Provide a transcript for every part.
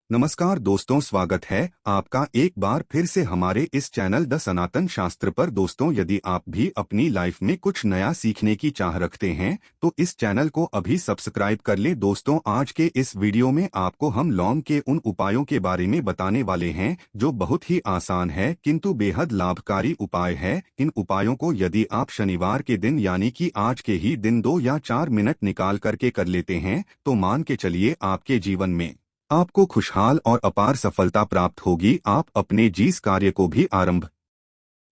नमस्कार दोस्तों, स्वागत है आपका एक बार फिर से हमारे इस चैनल द सनातन शास्त्र पर। दोस्तों, यदि आप भी अपनी लाइफ में कुछ नया सीखने की चाह रखते हैं तो इस चैनल को अभी सब्सक्राइब कर ले। दोस्तों, आज के इस वीडियो में आपको हम लौंग के उन उपायों के बारे में बताने वाले हैं जो बहुत ही आसान है किंतु बेहद लाभकारी उपाय है। इन उपायों को यदि आप शनिवार के दिन यानी कि आज के ही दिन 2 या 4 मिनट निकाल करके कर लेते हैं तो मान के चलिए आपके जीवन में आपको खुशहाल और अपार सफलता प्राप्त होगी। आप अपने जिस कार्य को भी आरंभ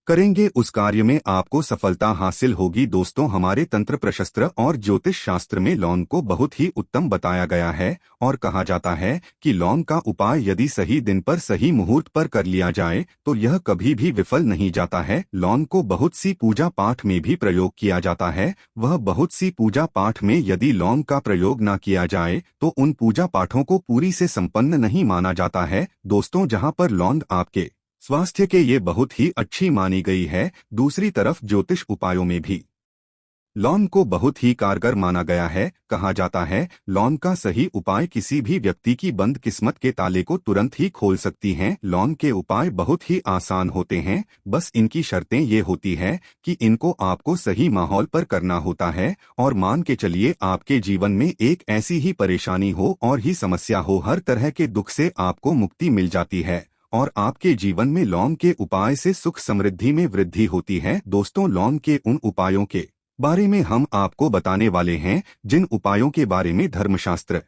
करेंगे उस कार्य में आपको सफलता हासिल होगी। दोस्तों, हमारे तंत्र प्रशस्त्र और ज्योतिष शास्त्र में लौंग को बहुत ही उत्तम बताया गया है और कहा जाता है कि लौंग का उपाय यदि सही दिन पर सही मुहूर्त पर कर लिया जाए तो यह कभी भी विफल नहीं जाता है। लौंग को बहुत सी पूजा पाठ में भी प्रयोग किया जाता है। वह बहुत सी पूजा पाठ में यदि लौंग का प्रयोग न किया जाए तो उन पूजा पाठों को पूरी से संपन्न नहीं माना जाता है। दोस्तों, जहाँ पर लौंग आपके स्वास्थ्य के ये बहुत ही अच्छी मानी गई है, दूसरी तरफ ज्योतिष उपायों में भी लौंग को बहुत ही कारगर माना गया है। कहा जाता है लौंग का सही उपाय किसी भी व्यक्ति की बंद किस्मत के ताले को तुरंत ही खोल सकती हैं। लौंग के उपाय बहुत ही आसान होते हैं, बस इनकी शर्तें ये होती है कि इनको आपको सही माहौल पर करना होता है। और मान के चलिए आपके जीवन में एक ऐसी ही परेशानी हो और ही समस्या हो, हर तरह के दुख से आपको मुक्ति मिल जाती है और आपके जीवन में लौंग के उपाय से सुख समृद्धि में वृद्धि होती है। दोस्तों, लौंग के उन उपायों के बारे में हम आपको बताने वाले हैं जिन उपायों के बारे में धर्मशास्त्र,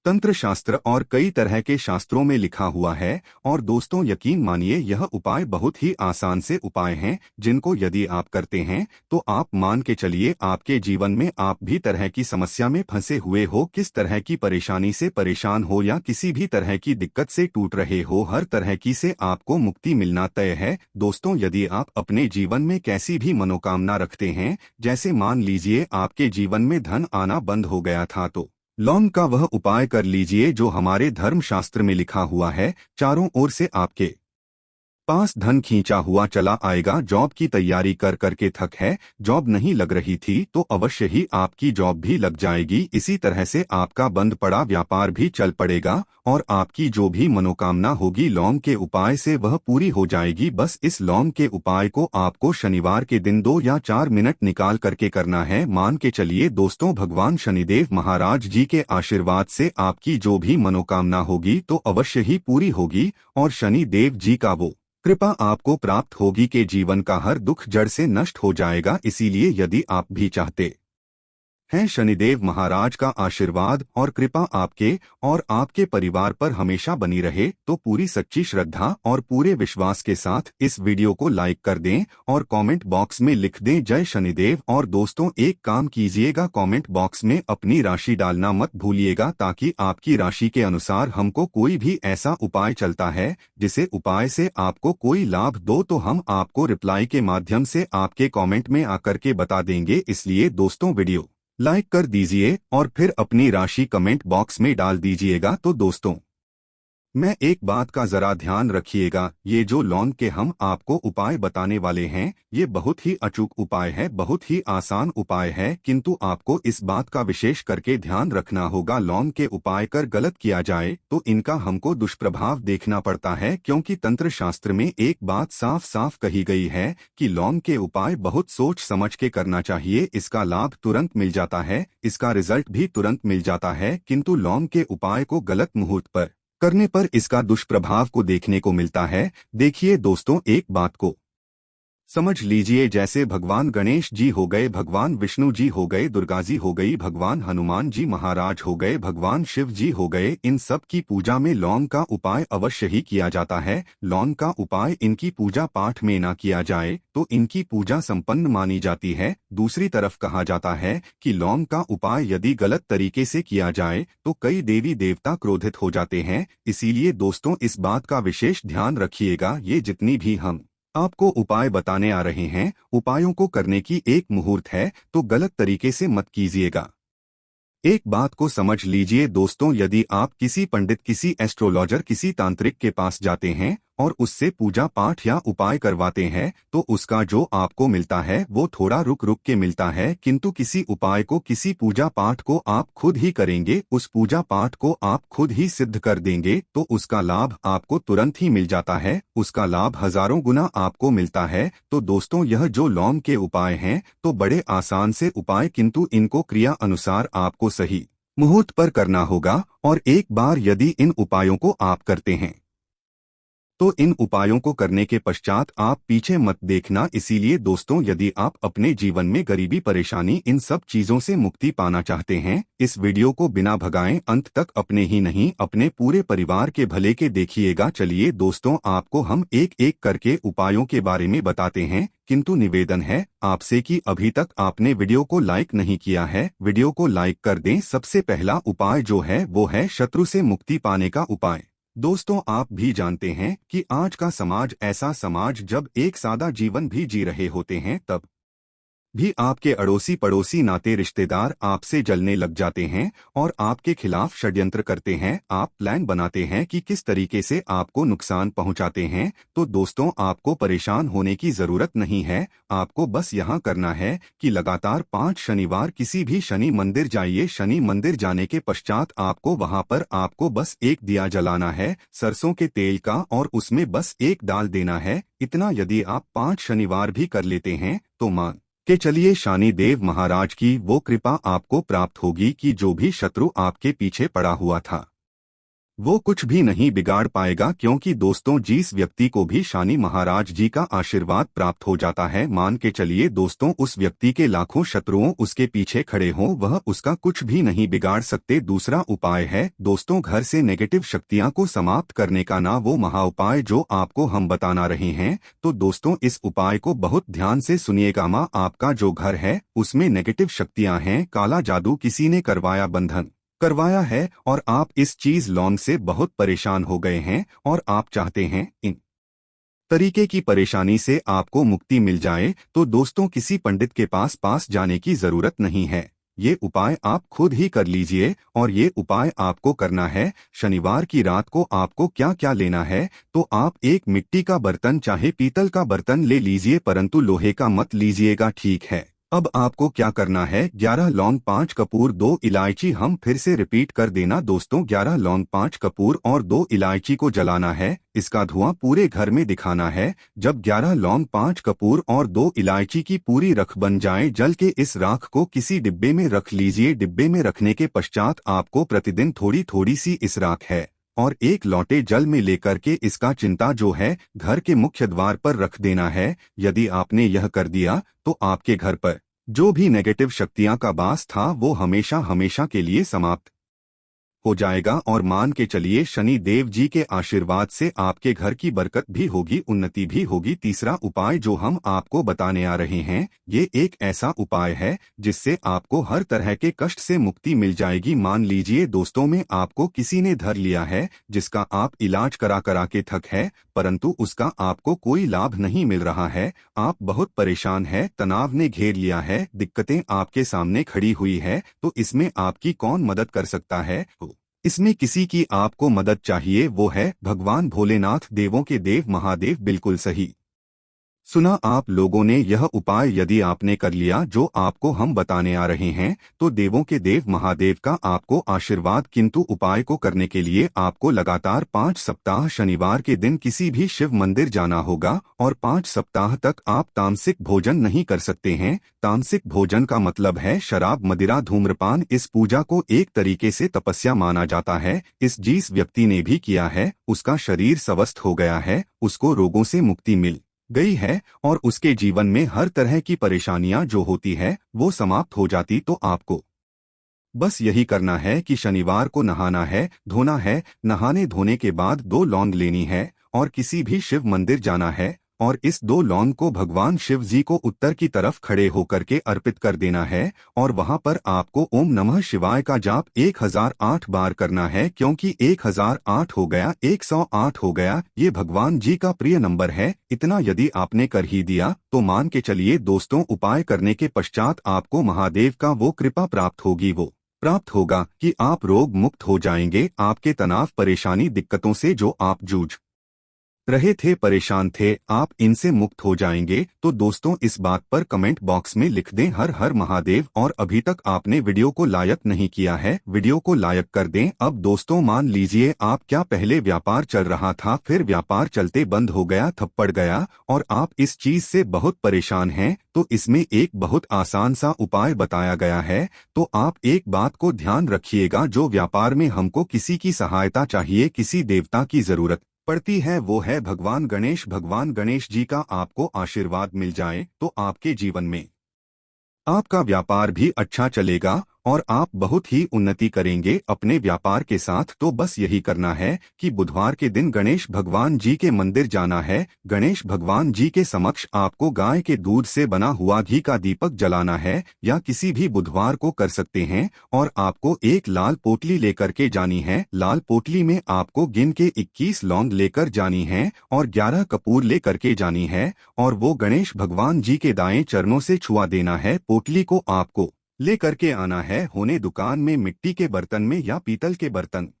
तंत्र शास्त्र और कई तरह के शास्त्रों में लिखा हुआ है। और दोस्तों, यकीन मानिए यह उपाय बहुत ही आसान से उपाय हैं जिनको यदि आप करते हैं तो आप मान के चलिए आपके जीवन में आप भी तरह की समस्या में फंसे हुए हो, किस तरह की परेशानी से परेशान हो या किसी भी तरह की दिक्कत से टूट रहे हो, हर तरह की से आपको मुक्ति मिलना तय है। दोस्तों, यदि आप अपने जीवन में कैसी भी मनोकामना रखते हैं, जैसे मान लीजिए आपके जीवन में धन आना बंद हो गया था, तो लौंग का वह उपाय कर लीजिए जो हमारे धर्मशास्त्र में लिखा हुआ है। चारों ओर से आपके पास धन खींचा हुआ चला आएगा। जॉब की तैयारी कर करके थक है, जॉब नहीं लग रही थी तो अवश्य ही आपकी जॉब भी लग जाएगी। इसी तरह से आपका बंद पड़ा व्यापार भी चल पड़ेगा और आपकी जो भी मनोकामना होगी लौंग के उपाय से वह पूरी हो जाएगी। बस इस लौंग के उपाय को आपको शनिवार के दिन 2 या 4 मिनट निकाल करके करना है। मान के चलिए दोस्तों, भगवान शनिदेव महाराज जी के आशीर्वाद से आपकी जो भी मनोकामना होगी तो अवश्य ही पूरी होगी और शनि देव जी का वो कृपा आपको प्राप्त होगी कि जीवन का हर दुख जड़ से नष्ट हो जाएगा। इसीलिए यदि आप भी चाहते हैं शनिदेव महाराज का आशीर्वाद और कृपा आपके और आपके परिवार पर हमेशा बनी रहे तो पूरी सच्ची श्रद्धा और पूरे विश्वास के साथ इस वीडियो को लाइक कर दें और कमेंट बॉक्स में लिख दें जय शनिदेव। और दोस्तों, एक काम कीजिएगा, कमेंट बॉक्स में अपनी राशि डालना मत भूलिएगा ताकि आपकी राशि के अनुसार हमको कोई भी ऐसा उपाय चलता है जिसे उपाय से आपको कोई लाभ दो तो हम आपको रिप्लाई के माध्यम से आपके कमेंट में आकर के बता देंगे। इसलिए दोस्तों, वीडियो लाइक कर दीजिए और फिर अपनी राशि कमेंट बॉक्स में डाल दीजिएगा। तो दोस्तों, मैं एक बात का जरा ध्यान रखिएगा, ये जो लौंग के हम आपको उपाय बताने वाले हैं ये बहुत ही अचूक उपाय है, बहुत ही आसान उपाय है, किंतु आपको इस बात का विशेष करके ध्यान रखना होगा लौंग के उपाय कर गलत किया जाए तो इनका हमको दुष्प्रभाव देखना पड़ता है। क्योंकि तंत्र शास्त्र में एक बात साफ साफ कही गई है कि लौंग के उपाय बहुत सोच समझ के करना चाहिए। इसका लाभ तुरंत मिल जाता है, इसका रिजल्ट भी तुरंत मिल जाता है, किंतु लौंग के उपाय को गलत मुहूर्त पर करने पर इसका दुष्प्रभाव को देखने को मिलता है। देखिए दोस्तों, एक बात को समझ लीजिए, जैसे भगवान गणेश जी हो गए, भगवान विष्णु जी हो गए, दुर्गा जी हो गई, भगवान हनुमान जी महाराज हो गए, भगवान शिव जी हो गए, इन सब की पूजा में लौंग का उपाय अवश्य ही किया जाता है। लौंग का उपाय इनकी पूजा पाठ में ना किया जाए तो इनकी पूजा संपन्न मानी जाती है। दूसरी तरफ कहा जाता है कि लौंग का उपाय यदि गलत तरीके से किया जाए तो कई देवी देवता क्रोधित हो जाते हैं। इसीलिए दोस्तों, इस बात का विशेष ध्यान रखिएगा, ये जितनी भी हम आपको उपाय बताने आ रहे हैं उपायों को करने की एक मुहूर्त है तो गलत तरीके से मत कीजिएगा। एक बात को समझ लीजिए दोस्तों, यदि आप किसी पंडित, किसी एस्ट्रोलॉजर, किसी तांत्रिक के पास जाते हैं और उससे पूजा पाठ या उपाय करवाते हैं तो उसका जो आपको मिलता है वो थोड़ा रुक रुक के मिलता है, किंतु किसी उपाय को, किसी पूजा पाठ को आप खुद ही करेंगे, उस पूजा पाठ को आप खुद ही सिद्ध कर देंगे तो उसका लाभ आपको तुरंत ही मिल जाता है, उसका लाभ हजारों गुना आपको मिलता है। तो दोस्तों, यह जो लौंग के उपाय हैं तो बड़े आसान से उपाय, किंतु इनको क्रिया अनुसार आपको सही मुहूर्त पर करना होगा। और एक बार यदि इन उपायों को आप करते हैं तो इन उपायों को करने के पश्चात आप पीछे मत देखना। इसीलिए दोस्तों, यदि आप अपने जीवन में गरीबी, परेशानी, इन सब चीजों से मुक्ति पाना चाहते हैं, इस वीडियो को बिना भगाएं अंत तक अपने ही नहीं अपने पूरे परिवार के भले के देखिएगा। चलिए दोस्तों, आपको हम एक एक करके उपायों के बारे में बताते हैं, किंतु निवेदन है आपसे कि अभी तक आपने वीडियो को लाइक नहीं किया है, वीडियो को लाइक कर दें। सबसे पहला उपाय जो है वो है शत्रु से मुक्ति पाने का उपाय। दोस्तों, आप भी जानते हैं कि आज का समाज ऐसा समाज जब एक सादा जीवन भी जी रहे होते हैं तब भी आपके अड़ोसी पड़ोसी नाते रिश्तेदार आपसे जलने लग जाते हैं और आपके खिलाफ षड्यंत्र करते हैं। आप प्लान बनाते हैं कि किस तरीके से आपको नुकसान पहुंचाते हैं। तो दोस्तों, आपको परेशान होने की जरूरत नहीं है। आपको बस यहाँ करना है कि लगातार 5 शनिवार किसी भी शनि मंदिर जाइए। शनि मंदिर जाने के पश्चात आपको वहाँ पर आपको बस एक दिया जलाना है सरसों के तेल का, और उसमें बस एक डाल देना है। इतना यदि आप 5 शनिवार भी कर लेते हैं तो मान के चलिए शनि देव महाराज की वो कृपा आपको प्राप्त होगी कि जो भी शत्रु आपके पीछे पड़ा हुआ था वो कुछ भी नहीं बिगाड़ पाएगा, क्योंकि दोस्तों, जिस व्यक्ति को भी शनि महाराज जी का आशीर्वाद प्राप्त हो जाता है, मान के चलिए दोस्तों, उस व्यक्ति के लाखों शत्रुओं उसके पीछे खड़े हों, वह उसका कुछ भी नहीं बिगाड़ सकते। दूसरा उपाय है दोस्तों, घर से नेगेटिव शक्तियां को समाप्त करने का ना वो महा उपाय जो आपको हम बताना रहे हैं। तो दोस्तों, इस उपाय को बहुत ध्यान से सुनिएगा। माँ, आपका जो घर है उसमें नेगेटिव शक्तियां हैं, काला जादू किसी ने करवाया, बंधन करवाया है, और आप इस चीज लौंग से बहुत परेशान हो गए हैं और आप चाहते हैं इन तरीके की परेशानी से आपको मुक्ति मिल जाए, तो दोस्तों, किसी पंडित के पास जाने की जरूरत नहीं है। ये उपाय आप खुद ही कर लीजिए। और ये उपाय आपको करना है शनिवार की रात को। आपको क्या क्या लेना है, तो आप एक मिट्टी का बर्तन चाहे पीतल का बर्तन ले लीजिए, परंतु लोहे का मत लीजिएगा, ठीक है। अब आपको क्या करना है, 11 लौंग, 5 कपूर, 2 इलायची। हम फिर से रिपीट कर देना दोस्तों, 11 लौंग, 5 कपूर और 2 इलायची को जलाना है। इसका धुआं पूरे घर में दिखाना है। जब 11 लौंग, 5 कपूर और 2 इलायची की पूरी रख बन जाए, जल के इस राख को किसी डिब्बे में रख लीजिए। डिब्बे में रखने के पश्चात आपको प्रतिदिन थोड़ी थोड़ी सी इस राख है और एक लोटे जल में लेकर के इसका चिंता जो है घर के मुख्य द्वार पर रख देना है। यदि आपने यह कर दिया तो आपके घर पर जो भी नेगेटिव शक्तियां का वास था वो हमेशा हमेशा के लिए समाप्त हो जाएगा। और मान के चलिए शनि देव जी के आशीर्वाद से आपके घर की बरकत भी होगी, उन्नति भी होगी। तीसरा उपाय जो हम आपको बताने आ रहे हैं, ये एक ऐसा उपाय है जिससे आपको हर तरह के कष्ट से मुक्ति मिल जाएगी। मान लीजिए दोस्तों, में आपको किसी ने धर लिया है, जिसका आप इलाज करा करा के थक है, परंतु उसका आपको कोई लाभ नहीं मिल रहा है। आप बहुत परेशान है, तनाव ने घेर लिया है, दिक्कतें आपके सामने खड़ी हुई है। तो इसमें आपकी कौन मदद कर सकता है? इसमें किसी की आपको मदद चाहिए, वो है भगवान भोलेनाथ, देवों के देव महादेव। बिल्कुल सही सुना आप लोगों ने। यह उपाय यदि आपने कर लिया जो आपको हम बताने आ रहे हैं, तो देवों के देव महादेव का आपको आशीर्वाद। किंतु उपाय को करने के लिए आपको लगातार 5 सप्ताह शनिवार के दिन किसी भी शिव मंदिर जाना होगा, और 5 सप्ताह तक आप तामसिक भोजन नहीं कर सकते हैं। तामसिक भोजन का मतलब है शराब, मदिरा, धूम्रपान। इस पूजा को एक तरीके से तपस्या माना जाता है। इस जिस व्यक्ति ने भी किया है उसका शरीर स्वस्थ हो गया है, उसको रोगों से मुक्ति मिल गई है, और उसके जीवन में हर तरह की परेशानियां जो होती है वो समाप्त हो जाती। तो आपको बस यही करना है कि शनिवार को नहाना है, धोना है। नहाने धोने के बाद 2 लौंग लेनी है और किसी भी शिव मंदिर जाना है, और इस 2 लौंग को भगवान शिव जी को उत्तर की तरफ खड़े होकर के अर्पित कर देना है। और वहां पर आपको ओम नमः शिवाय का जाप 1008 बार करना है, क्योंकि 1008 हो गया, 108 हो गया, ये भगवान जी का प्रिय नंबर है। इतना यदि आपने कर ही दिया तो मान के चलिए दोस्तों, उपाय करने के पश्चात आपको महादेव का वो कृपा प्राप्त होगी, वो प्राप्त होगा कि आप रोग मुक्त हो जाएंगे। आपके तनाव, परेशानी, दिक्कतों से जो आप जूझ रहे थे, परेशान थे, आप इनसे मुक्त हो जाएंगे। तो दोस्तों इस बात पर कमेंट बॉक्स में लिख दें हर हर महादेव। और अभी तक आपने वीडियो को लाइक नहीं किया है, वीडियो को लाइक कर दें। अब दोस्तों मान लीजिए आप क्या पहले व्यापार चल रहा था, फिर व्यापार चलते बंद हो गया, थप्पड़ गया और आप इस चीज से बहुत परेशान हैं, तो इसमें एक बहुत आसान सा उपाय बताया गया है। तो आप एक बात को ध्यान रखिएगा, जो व्यापार में हमको किसी की सहायता चाहिए, किसी देवता की जरूरत पड़ती है, वो है भगवान गणेश। भगवान गणेश जी का आपको आशीर्वाद मिल जाए तो आपके जीवन में आपका व्यापार भी अच्छा चलेगा और आप बहुत ही उन्नति करेंगे अपने व्यापार के साथ। तो बस यही करना है कि बुधवार के दिन गणेश भगवान जी के मंदिर जाना है। गणेश भगवान जी के समक्ष आपको गाय के दूध से बना हुआ घी का दीपक जलाना है, या किसी भी बुधवार को कर सकते हैं। और आपको एक लाल पोटली लेकर के जानी है। लाल पोटली में आपको गिन के 21 लौंग लेकर जानी है और 11 कपूर लेकर के जानी है, और वो गणेश भगवान जी के दाएं चरणों से छुआ देना है। पोटली को आपको लेकर के आना है, होने दुकान में मिट्टी के बर्तन में या पीतल के बर्तन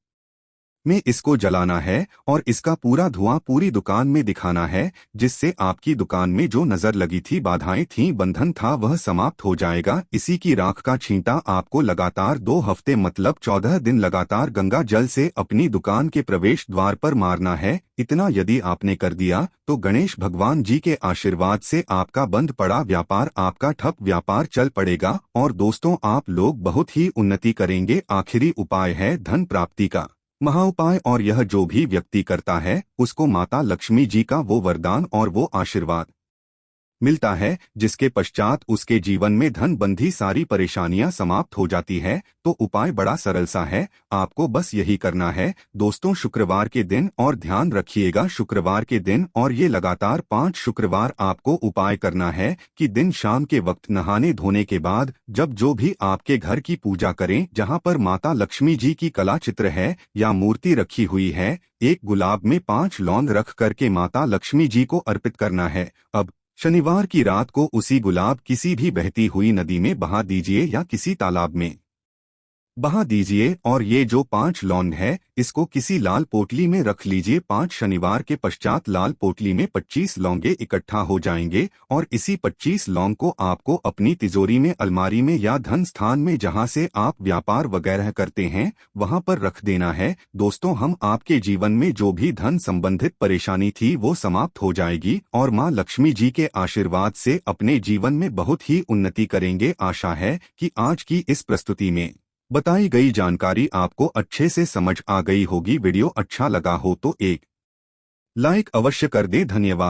में इसको जलाना है, और इसका पूरा धुआं पूरी दुकान में दिखाना है, जिससे आपकी दुकान में जो नजर लगी थी, बाधाएं थीं, बंधन था, वह समाप्त हो जाएगा। इसी की राख का छींटा आपको लगातार 2 हफ्ते मतलब 14 दिन लगातार गंगा जल से अपनी दुकान के प्रवेश द्वार पर मारना है। इतना यदि आपने कर दिया तो गणेश भगवान जी के आशीर्वाद से आपका बंद पड़ा व्यापार, आपका ठप व्यापार चल पड़ेगा और दोस्तों आप लोग बहुत ही उन्नति करेंगे। आखिरी उपाय है धन प्राप्ति का महाउपाय, और यह जो भी व्यक्ति करता है उसको माता लक्ष्मी जी का वो वरदान और वो आशीर्वाद मिलता है, जिसके पश्चात उसके जीवन में धन बंधी सारी परेशानियां समाप्त हो जाती है। तो उपाय बड़ा सरल सा है, आपको बस यही करना है दोस्तों, शुक्रवार के दिन, और ध्यान रखिएगा शुक्रवार के दिन, और ये लगातार 5 शुक्रवार आपको उपाय करना है कि दिन शाम के वक्त नहाने धोने के बाद जब जो भी आपके घर की पूजा करें, जहां पर माता लक्ष्मी जी की कला चित्र है या मूर्ति रखी हुई है, एक गुलाब में 5 लौंग रख करके माता लक्ष्मी जी को अर्पित करना है। अब शनिवार की रात को उसी गुलाब किसी भी बहती हुई नदी में बहा दीजिए या किसी तालाब में बहा दीजिए, और ये जो 5 लौंग है इसको किसी लाल पोटली में रख लीजिए। 5 शनिवार के पश्चात लाल पोटली में 25 लौंगे इकट्ठा हो जाएंगे, और इसी 25 लौंग को आपको अपनी तिजोरी में, अलमारी में या धन स्थान में जहां से आप व्यापार वगैरह करते हैं वहां पर रख देना है। दोस्तों हम आपके जीवन में जो भी धन संबंधित परेशानी थी वो समाप्त हो जाएगी, और मां लक्ष्मी जी के आशीर्वाद से अपने जीवन में बहुत ही उन्नति करेंगे। आशा है कि आज की इस प्रस्तुति में बताई गई जानकारी आपको अच्छे से समझ आ गई होगी। वीडियो अच्छा लगा हो तो एक लाइक अवश्य कर दें। धन्यवाद।